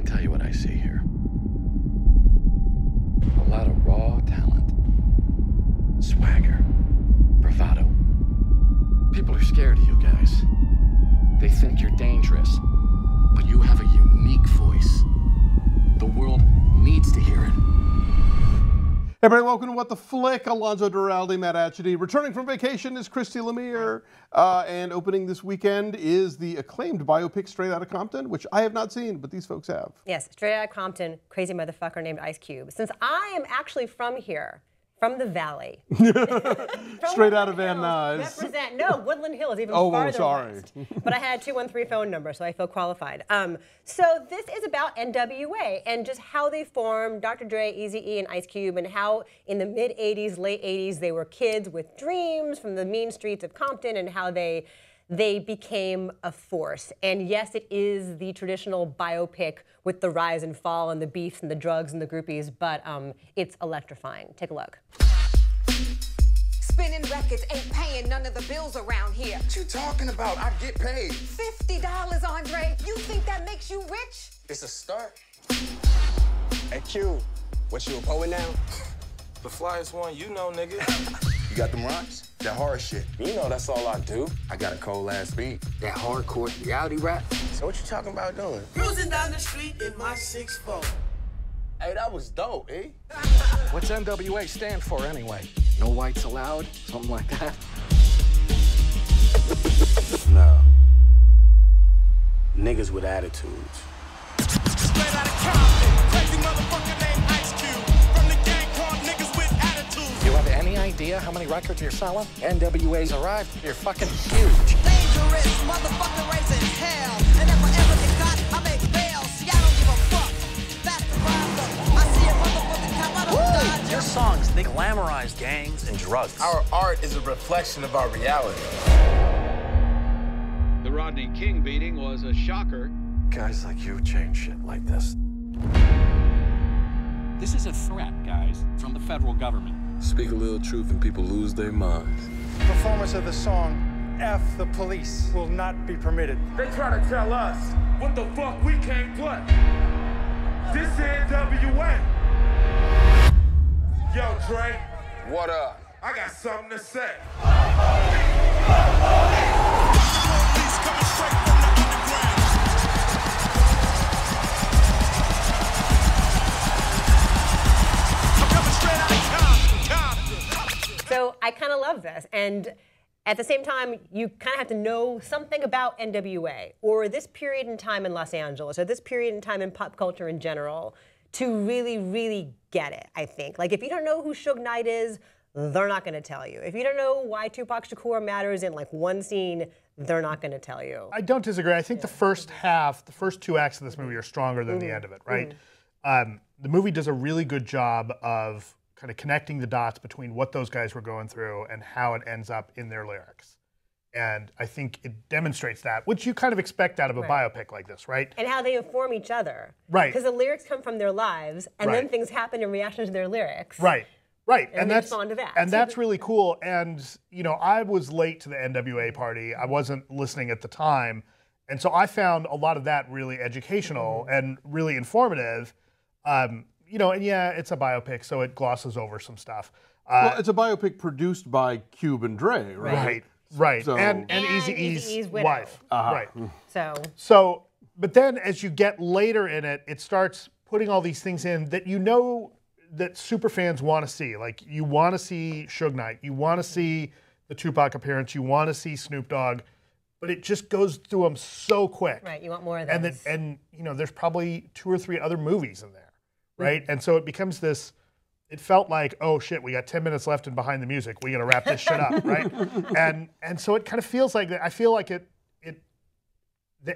tell you what I see here. A lot of raw talent, swagger, bravado. People are scared of you guys. They think you're dangerous, but you have a unique voice. The world needs to hear it. Hey everybody, welcome to What the Flick. Alonzo Duralde, Matt Atchity. Returning from vacation is Christy Lemire. And opening this weekend is the acclaimed biopic Straight Outta Compton, which I have not seen, but these folks have. Yes, Straight Outta Compton, crazy motherfucker named Ice Cube. Since I am actually from here, from the Valley. Straight out of Van Nuys. Represent, no, Woodland Hills, even farther west. But I had a 213 phone number, so I feel qualified. So this is about N.W.A. and just how they formed, Dr. Dre, Eazy-E, and Ice Cube, and how in the mid-'80s, late '80s, they were kids with dreams from the mean streets of Compton, and how they became a force. And yes, it is the traditional biopic with the rise and fall and the beefs and the drugs and the groupies, but it's electrifying. Take a look. Spinning records ain't paying none of the bills around here. What you talking about? I get paid. $50, Andre. You think that makes you rich? It's a start. Hey, Q, what, you a poet now? The flyest one, you know, nigga. You got them rocks? That hard shit. You know that's all I do. I got a cold ass beat. That hardcore reality rap. So what you talking about doing? Cruising down the street in my 6'4". Hey, that was dope, eh? What's N.W.A. stand for anyway? No whites allowed? Something like that? No. Niggas with attitudes. Straight out of Compton, crazy motherfucker named Ice Cube. From the gang called niggas with attitudes. You have any idea how many records you're selling? N.W.A.'s arrived. You're fucking huge. Dangerous motherfucker raising hell. And if I ever get caught, I make bail. See, I don't give a fuck. That's the problem. I see a motherfucking cop, I don't dodge. Your songs, they glamorize gangs and drugs. Our art is a reflection of our reality. The Rodney King beating was a shocker. Guys like you change shit like this. This is a threat, guys, from the federal government. Speak a little truth and people lose their minds. Performance of the song, F the Police, will not be permitted. They try to tell us what the fuck we can't play. This is N.W.A. Yo, Dre. What up? I got something to say. So I kind of love this, and at the same time, you kind of have to know something about N.W.A. or this period in time in Los Angeles or this period in time in pop culture in general to really, really get it, I think. Like, if you don't know who Suge Knight is, they're not going to tell you. If you don't know why Tupac Shakur matters in like one scene, they're not going to tell you. I don't disagree. I think the first half, the first two acts of this movie are stronger than the end of it, right? The movie does a really good job of kind of connecting the dots between what those guys were going through and how it ends up in their lyrics. And I think it demonstrates that, which you kind of expect out of a biopic like this, right? And how they inform each other. Right. Because the lyrics come from their lives, and then things happen in reaction to their lyrics. Right. Right. And that's respond to that. And that's really cool. And, you know, I was late to the N.W.A. party. I wasn't listening at the time. And so I found a lot of that really educational and really informative. You know, and yeah, it's a biopic, so it glosses over some stuff. Well, it's a biopic produced by Cube and Dre, right? Right. So, and Eazy-E's wife. Right. So, but then as you get later in it, it starts putting all these things in that you know that super fans want to see. Like, you want to see Suge Knight, you want to see the Tupac appearance, you want to see Snoop Dogg, but it just goes through them so quick. Right, you want more of those. And you know, there's probably 2 or 3 other movies in there. Right? And so it becomes this, it felt like, oh shit, we got 10 minutes left in Behind the Music. We gotta wrap this shit up, right? And so it kind of feels like that. I feel like the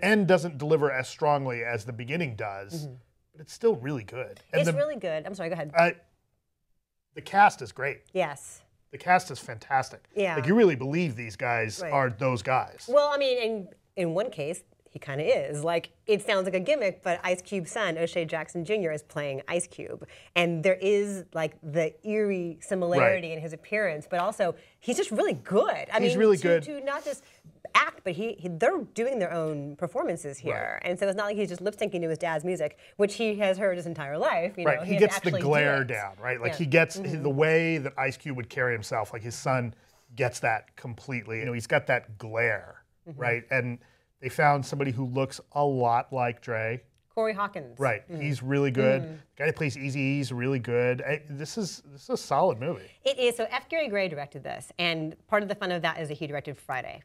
end doesn't deliver as strongly as the beginning does, but it's still really good. And it's really good. I'm sorry, go ahead. The cast is great. Yes. The cast is fantastic. Yeah. Like, you really believe these guys are those guys. Well, I mean, in one case, he kind of is. Like, it sounds like a gimmick, but Ice Cube's son, O'Shea Jackson Jr., is playing Ice Cube. And there is, like, the eerie similarity in his appearance, but also, he's just really good. I mean, really good. To not just act, but they're doing their own performances here. Right. And so it's not like he's just lip syncing to his dad's music, which he has heard his entire life. You know, he gets the glare down, right? Like he gets the way that Ice Cube would carry himself, like his son gets that completely. You know, he's got that glare, right? And they found somebody who looks a lot like Dre. Corey Hawkins. Right, he's really good. The guy that plays Eazy-E is really good. This is a solid movie. It is. So F. Gary Gray directed this, and part of the fun of that is that he directed Friday.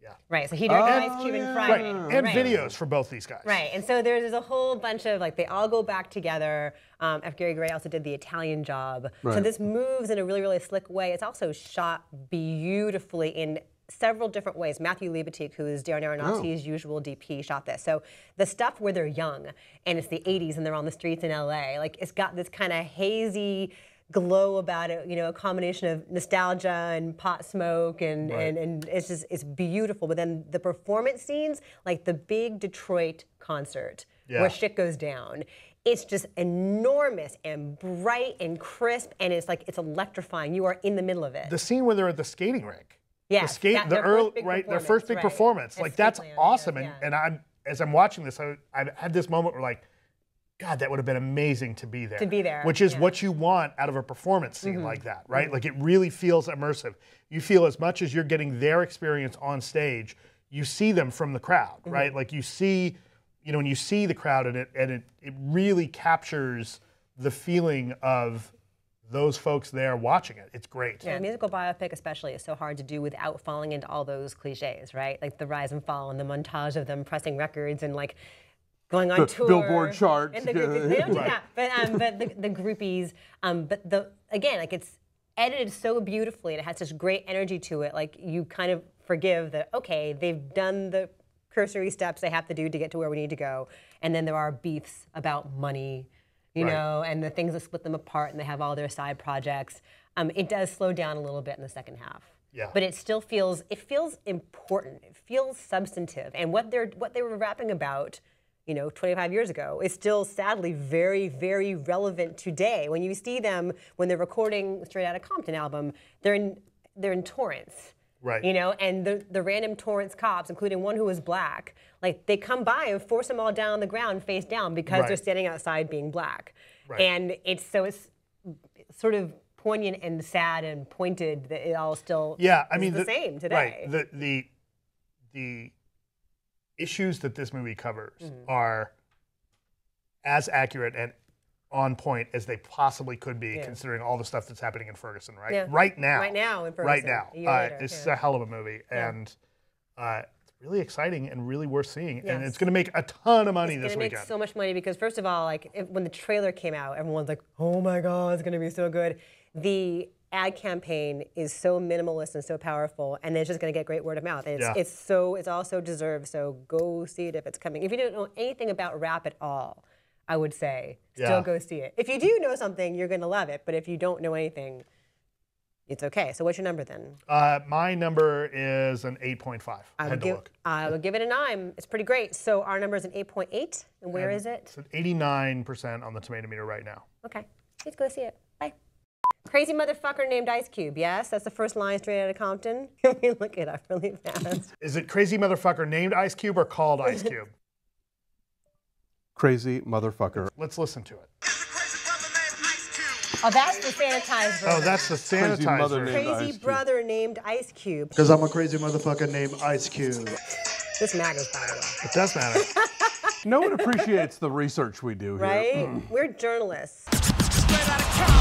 Yeah. Right. So he directed Ice Cube and Friday. Right. And videos for both these guys. Right. And so there's a whole bunch of they all go back together. F. Gary Gray also did The Italian Job. Right. So this moves in a really, really slick way. It's also shot beautifully in several different ways. Matthew Libatique, who is Darren Aronofsky's usual DP, shot this. So the stuff where they're young and it's the 80s and they're on the streets in LA, like it's got this kind of hazy glow about it, you know, a combination of nostalgia and pot smoke and it's beautiful. But then the performance scenes, like the big Detroit concert where shit goes down, it's just enormous and bright and crisp, and it's electrifying. You are in the middle of it. The scene where they're at the skating rink. Yeah, their first big performance. Like that's awesome. And as I'm watching this, I've had this moment where like, God, that would have been amazing to be there. To be there. Which is what you want out of a performance scene like that, right? Like it really feels immersive. You feel as much as you're getting their experience on stage, you see them from the crowd, right? Like you see, you know, when you see the crowd and it really captures the feeling of those folks there watching it. It's great. Yeah, a musical biopic especially is so hard to do without falling into all those cliches, right? Like the rise and fall and the montage of them pressing records and like going on tour. Billboard charts. And they don't do that. But the groupies, again, like it's edited so beautifully and it has this great energy to it. Like you kind of forgive that, okay, they've done the cursory steps they have to do to get to where we need to go. And then there are beefs about money, you know, and the things that split them apart, and they have all their side projects. It does slow down a little bit in the second half. Yeah. But it still feels important. It feels substantive. And what they were rapping about, you know, 25 years ago is still sadly very, very relevant today. When you see them when they're recording Straight Outta Compton album, they're in Torrance. Right. You know, and the random Torrance cops, including one who was black, like they come by and force them all down on the ground face down because they're standing outside being black. Right. And it's sort of poignant and sad and pointed that it all still is the same today. Right. The issues that this movie covers are as accurate and on point as they possibly could be, considering all the stuff that's happening in Ferguson, right? Yeah. Right now. Right now in Ferguson. Right now. A year later, it's a hell of a movie, and it's really exciting and really worth seeing. And it's going to make a ton of money this weekend. It's going to make so much money because, first of all, like when the trailer came out, everyone's like, "Oh my God, it's going to be so good." The ad campaign is so minimalist and so powerful, and it's just going to get great word of mouth. It's also deserved. So go see it if it's coming. If you don't know anything about rap at all, I would say still go see it. If you do know something, you're going to love it. But if you don't know anything, it's okay. So what's your number then? My number is an 8.5. I would give it a 9. It's pretty great. So our number is an 8.8. And where is it? It's at 89% on the tomato meter right now. Okay. Let's go see it. Bye. Crazy motherfucker named Ice Cube. Yes, that's the first line Straight Outta Compton. Let me look it up really fast. Is it crazy motherfucker named Ice Cube or called Ice Cube? Crazy motherfucker. Let's listen to it. Oh, that's the sanitized version. Oh, that's the sanitized version. Crazy brother named Ice Cube. Because I'm a crazy motherfucker named Ice Cube. This matters, by the way. It does matter. No one appreciates the research we do here. Right? We're journalists. Straight Outta Compton.